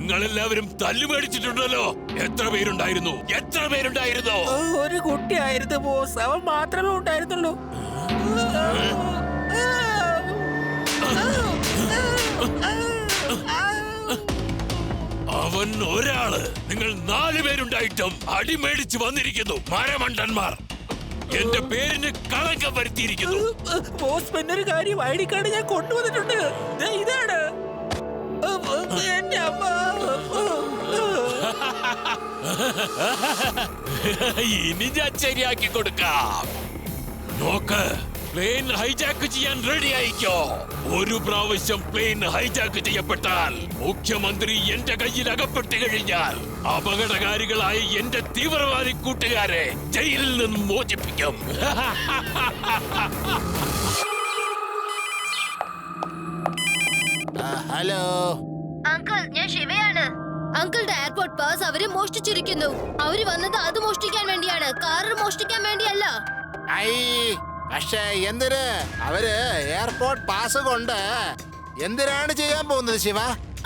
നിങ്ങളെല്ലാവരും തല്ലുമേടിച്ചിട്ടുണ്ടല്ലോ. എത്ര പേരുണ്ടായിരുന്നു? ഒരു കുട്ടിയായിരുന്നു ബോസ്. അവൻ മാത്രമേ ഉണ്ടായിരുന്നുള്ളൂ. അവൻ ഒരാള്. നിങ്ങൾ 4 പേരുണ്ടായിട്ടും അടിമേടിച്ച് വന്നിരിക്കുന്നു. മരമണ്ടന്മാർ. എന്റെ പേരിന് കളങ്കം വരുത്തിയിരിക്കുന്നു. ബോസ്, പിന്നൊരു കാര്യം, ID കാർഡ് ഞാൻ കൊണ്ടുവന്നിട്ടുണ്ട്. ഇതാണ് എന്റെ അമ്മ. ഇനി ഞാൻ ശരിയാക്കി കൊടുക്കാം. നോക്ക്, പ്ലെയിൻ ഹൈജാക്ക് ചെയ്യാൻ റെഡി ആയിക്കോ. ഒരു പ്രാവശ്യം പ്ലെയിൻ ഹൈജാക്ക് ചെയ്യപ്പെട്ടാൽ മുഖ്യമന്ത്രി എന്റെ കയ്യിൽ അകപ്പെട്ടു കഴിഞ്ഞാൽ അപകടകാരികളായ എന്റെ തീവ്രവാദി കൂട്ടുകാരെ ജയിലിൽ നിന്നും മോചിപ്പിക്കും. ഹലോ അങ്കിൾ, ഞാൻ ശിവയാണ്. അങ്കിളുടെ എയർപോർട്ട് പാസ് അവര് മോഷ്ടിച്ചിരിക്കുന്നു. അവര് വന്നത് അത് മോഷ്ടിക്കാൻ വേണ്ടിയാണ്, കാറ് മോഷ്ടിക്കാൻ വേണ്ടിയല്ല. പക്ഷേ എന്തിന് അവര് എയർപോർട്ട് പാസ് കൊണ്ട് എന്തിനാണ് ചെയ്യാൻ പോകുന്നത് ശിവ?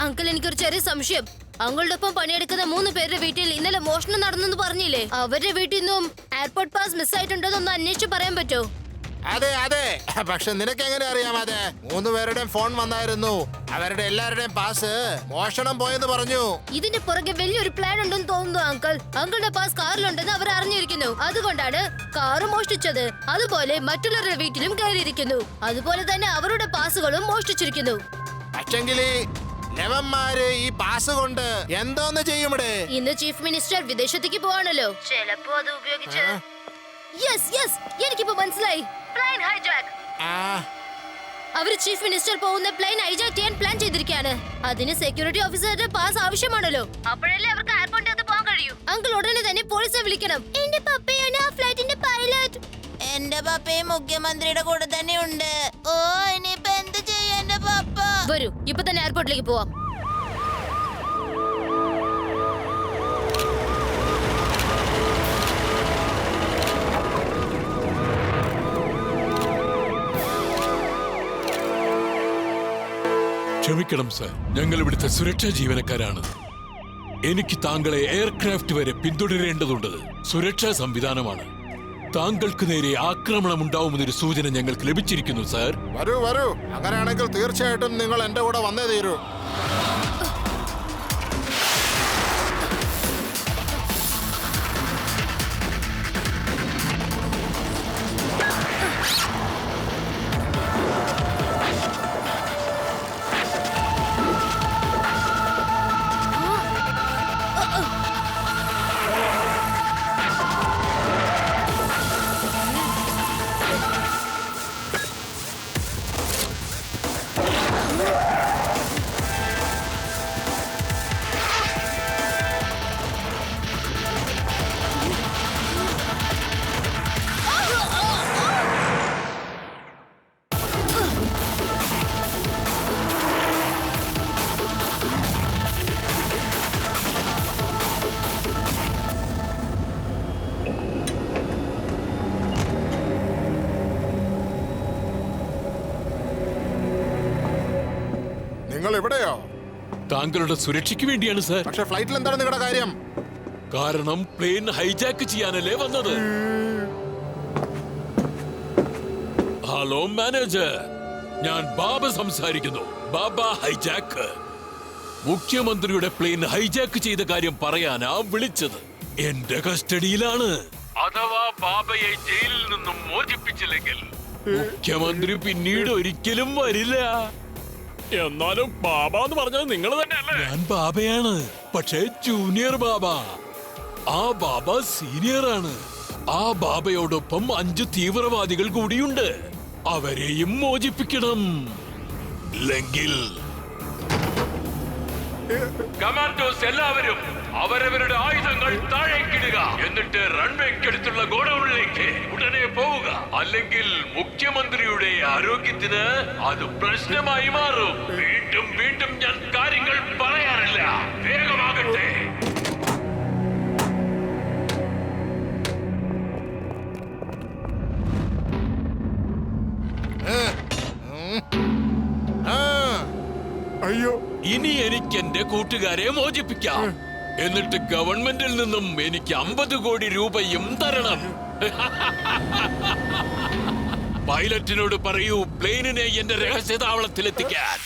അങ്കിൾ, എനിക്കൊരു ചെറിയ സംശയം. അങ്കിളുടെ ഒപ്പം പണിയെടുക്കുന്ന 3 പേരുടെ വീട്ടിൽ ഇന്നലെ മോഷണം നടന്നെന്ന് പറഞ്ഞില്ലേ? അവരുടെ വീട്ടിൽ നിന്നും എയർപോർട്ട് പാസ് മിസ്സായിട്ടുണ്ടോന്ന് അന്വേഷിച്ച് പറയാൻ പറ്റുമോ? അതെ അതെ, പക്ഷെ നിനക്ക് എങ്ങനെ അറിയാം? അതെ, 3 പേരുടെയും ഫോൺ വന്നായിരുന്നു. അവരുടെ എല്ലാവരുടെയും പാസ് മോഷണം പോയെന്ന് പറഞ്ഞു. ഇതിന്റെ പുറകെ വലിയൊരു പ്ലാൻ ഉണ്ടെന്ന് തോന്നുന്നു അങ്കിൾ. അങ്കിളുടെ പാസ് കാറിലുണ്ടെന്ന് അവർ അറിഞ്ഞിരിക്കുന്നു. അതുകൊണ്ടാണ് കാറ് മോഷ്ടിച്ചത്. അതുപോലെ മറ്റുള്ളവരുടെ വീട്ടിലും കയറിയിരിക്കുന്നു. അതുപോലെ തന്നെ അവരുടെ പാസുകളും മോഷ്ടിച്ചിരിക്കുന്നു. പക്ഷെങ്കില് ലെവന്മാര് ഈ പാസ് കൊണ്ട് എന്തോന്ന് ചെയ്യുമിടെ? ഇന്ന് ചീഫ് മിനിസ്റ്റർ വിദേശത്തേക്ക് പോവാണല്ലോ. ചിലപ്പോ അത് ഉപയോഗിച്ച് എനിക്കിപ്പോ മനസ്സിലായി. Plane hijack. അവര് ചീഫ് മിനിസ്റ്റർ പോകുന്ന പ്ലെയിൻ ഹൈജാക്ക് ചെയ്യാൻ പ്ലാൻ ചെയ്തിരിക്കുകയാണ്. അതിന് സെക്യൂരിറ്റി ഓഫീസറുടെ പാസ് ആവശ്യമാണല്ലോ. അപ്പോഴല്ലേ അവർക്ക് എയർപോർട്ടിൽ അത് പോകാൻ കഴിയൂ. അങ്കിൾ ഉടനെ തന്നെ പോലീസിനെ വിളിക്കണം. എന്റെ പപ്പയാണ് ആ ഫ്ലൈറ്റിന്റെ പൈലറ്റ്. എന്റെ പപ്പയും മുഖ്യമന്ത്രിയുടെ കൂടെ തന്നെ ഉണ്ട്. ഓ, ഇനിയിപ്പോ എന്ത് ചെയ്യും എന്റെ പപ്പ? വരൂ, ഇപ്പൊ തന്നെ എയർപോർട്ടിലേക്ക് പോവാം. ക്ഷമിക്കണം സർ, ഞങ്ങൾ ഇവിടുത്തെ സുരക്ഷാ ജീവനക്കാരാണ്. എനിക്ക് താങ്കളെ എയർക്രാഫ്റ്റ് വരെ പിന്തുടരേണ്ടതുണ്ട്. സുരക്ഷാ സംവിധാനമാണ്. താങ്കൾക്ക് നേരെ ആക്രമണം ഉണ്ടാവുമെന്നൊരു സൂചന ഞങ്ങൾക്ക് ലഭിച്ചിരിക്കുന്നു സർ. വരൂ വരൂ, അങ്ങനെയാണെങ്കിൽ തീർച്ചയായിട്ടും നിങ്ങൾ എന്റെ കൂടെ വന്നേ തീരൂ. നിങ്ങൾ എവിടെയോ? താങ്കളുടെ സുരക്ഷയ്ക്ക് വേണ്ടിയാണ് സർ. പക്ഷെ ഫ്ലൈറ്റിൽ എന്താണ് നിങ്ങളുടെ കാര്യം? കാരണം പ്ലെയിൻ ഹൈജാക്ക് ചെയ്യാനല്ലേ വന്നത്. ഹലോ മാനേജർ, ഞാൻ ബാബ സംസാരിക്കുന്നു. ബാബ ഹൈജാക്ക്. മുഖ്യമന്ത്രിയുടെ പ്ലെയിൻ ഹൈജാക്ക് ചെയ്ത കാര്യം പറയാനാ വിളിച്ചത്. എന്റെ കസ്റ്റഡിയിലാണ്. അഥവാ ബാബയെ ജയിലിൽ നിന്നും മോചിപ്പിച്ചില്ലെങ്കിൽ മുഖ്യമന്ത്രി പിന്നീട് ഒരിക്കലും വരില്ല. എന്നാലും ബാബ എന്ന് പറഞ്ഞത് നിങ്ങൾ തന്നെയല്ലേ? ഞാൻ ബാബയാണ്, പക്ഷേ ജൂനിയർ ബാബ. ആ ബാബ സീനിയർ ആണ്. ആ ബാബയോടൊപ്പം 5 തീവ്രവാദികൾ കൂടിയുണ്ട്. അവരെയും മോചിപ്പിക്കണം. ഇല്ലെങ്കിൽ കമാൻഡോസ് എല്ലാവരും അവരവരുടെ ആയുധങ്ങൾ താഴേക്കിടുക. എന്നിട്ട് റൺവേക്കടുത്തുള്ള ഗോഡൌണിലേക്ക് ഉടനെ പോവുക. അല്ലെങ്കിൽ മുഖ്യമന്ത്രിയുടെ ആരോഗ്യത്തിന് അത് പ്രശ്നമായി മാറും. വീണ്ടും വീണ്ടും ഞാൻ കാര്യങ്ങൾ പറയാറില്ല. വേഗമാകട്ടെ. അയ്യോ, ഇനി എനിക്ക് എന്റെ കൂട്ടുകാരെ മോചിപ്പിക്കാം. എന്നിട്ട് ഗവൺമെന്റിൽ നിന്നും എനിക്ക് 50 കോടി രൂപയും തരണം. പൈലറ്റിനോട് പറയൂ പ്ലെയിനിനെ എന്റെ രഹസ്യതാവളത്തിലെത്തിക്കാൻ.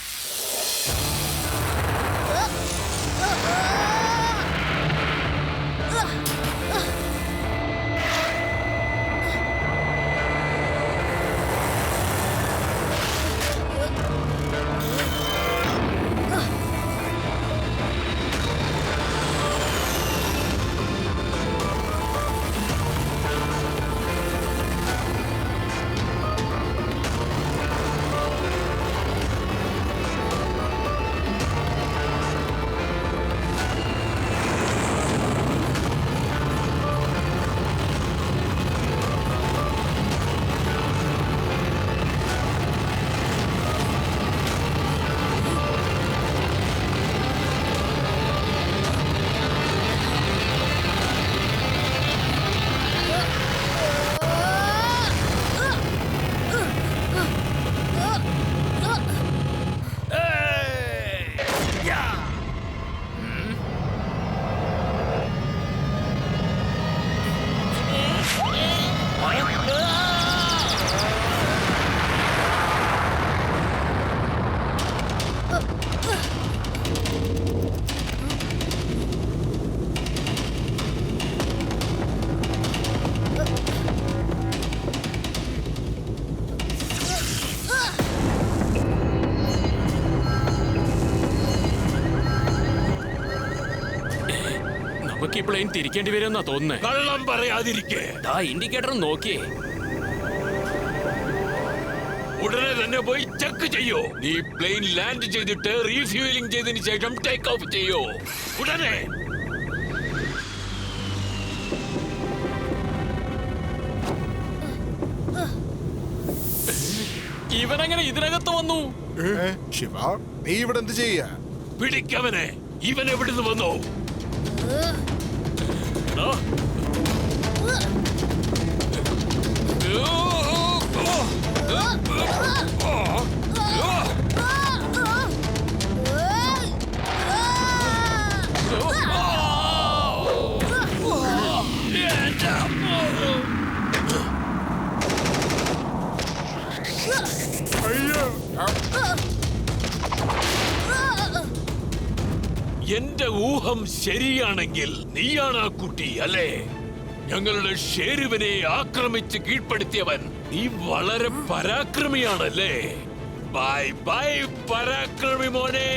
നമുക്ക് ഈ പ്ലെയിൻ തിരിക്കേണ്ടി വരുമെന്നാ തോന്നുന്നേ. കള്ളം പറയാതിരിക്കേ. ഇൻഡിക്കേറ്റർ നോക്കിയേ. ഉടനെ തന്നെ പോയി ചെക്ക് ചെയ്യൂ. നീ പ്ലെയിൻ ലാൻഡ് ചെയ്തിട്ട് റീഫ്യൂലിംഗ് ചെയ്തതിന് ശേഷം ടേക്ക് ഓഫ് ചെയ്യൂ. ഉടനെ. ഇവനെങ്ങനെ ഇതിനകത്ത് വന്നു? ശിവ, നീ ഇവിടെ എന്ത് ചെയ്യാ? പിടിക്കവനെ. ഇവൻ എവിടുന്ന് വന്നു? എന്റെ ഊഹം ശരിയാണെങ്കിൽ നീയാണ് ആ കുട്ടി അല്ലേ? ഞങ്ങളുടെ ഷേരുവിനെ ആക്രമിച്ച് കീഴ്പ്പെടുത്തിയവൻ. നീ വളരെ പരാക്രമിയാണല്ലേ? ബൈ ബൈ പരാക്രമി മോനെ.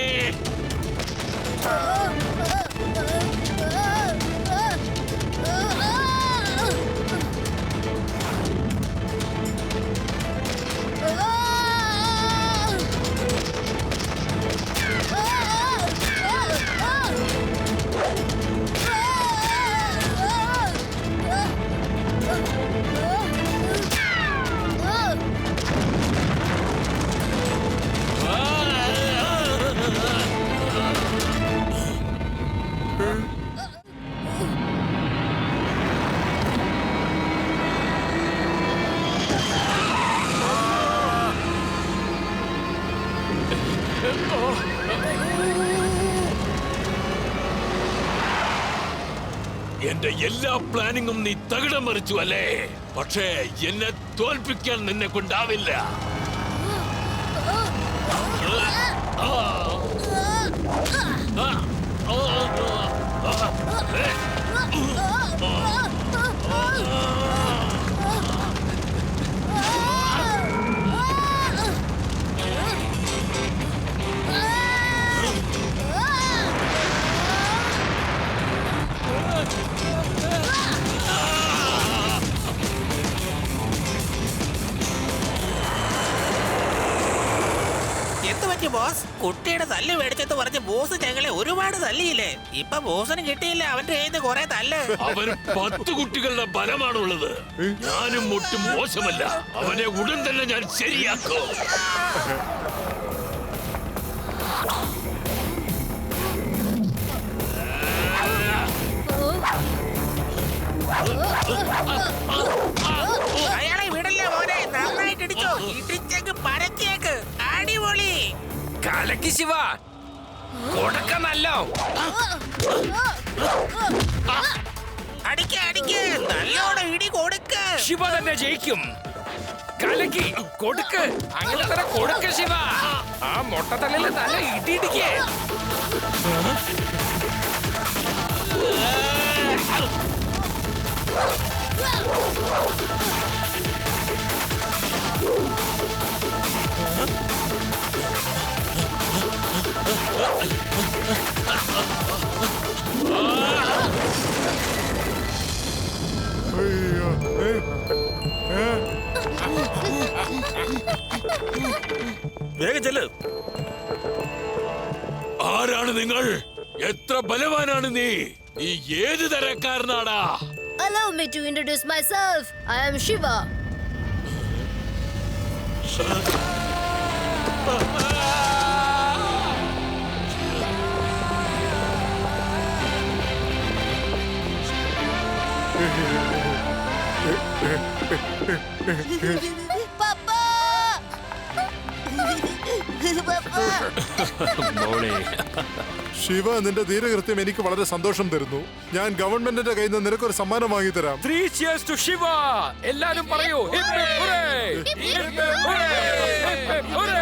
എന്റെ എല്ലാ പ്ലാനിങ്ങും നീ തകിടം മറിച്ചു അല്ലേ? പക്ഷേ എന്നെ തോൽപ്പിക്കാൻ നിന്നെ കൊണ്ടാവില്ല. ബോസ്, കുട്ടിയുടെ തല്ല് മേടിച്ചെന്ന് പറഞ്ഞ് ബോസ് ഞങ്ങളെ ഒരുപാട് തല്ലിയില്ലേ? ഇപ്പൊ ബോസിന് കിട്ടിയില്ല അവന്റെ കയ്യിൽ നിന്ന് കുറെ തല്ല്. അവന് 10 കുട്ടികളുടെ ബലമാണുള്ളത്. ഞാനും ഒട്ടും മോശമല്ല. അവനെ ഉടൻ തന്നെ ഞാൻ ശരിയാക്കും. അയാളെ വിടല്ലേ മോനെ, നന്നായിട്ട് ഇടിച്ചോ, ഇടിച്ചേക്ക് പരത്തിയേക്ക്, അടിപൊളി. കലക്കി ശിവ, കൊടുക്കുന്നല്ലോ. അടിക്ക് അടിക്ക് നല്ലോണം ഇടി കൊടുക്ക. ശിവ തന്നെ ജയിക്കും. കലക്കി കൊടുക്ക്, അങ്ങനെ തന്നെ കൊടുക്ക് ശിവ. ആ മൊട്ടത്തല്ലില് നല്ല ഇടിയിടിക്കേ. വേഗം ചെല്ല്. ആരാണ് നിങ്ങൾ? എത്ര ബലവാനാണ് നീ? നീ ഏത് തരക്കാരനാടാ? Allow me to introduce myself. I am Shiva. പപ്പാ പപ്പാ ശിവ, നിന്റെ ധീരകൃത്യം എനിക്ക് വളരെ സന്തോഷം തരുന്നു. ഞാൻ ഗവൺമെന്റിന്റെ കയ്യിൽ നിന്ന് നിനക്കൊരു സമ്മാനം വാങ്ങി തരാം. 3 cheers to Shiva. എല്ലാരും പറയൂ. Hip hip hurray. Hip hip hurray. Hip hip hurray.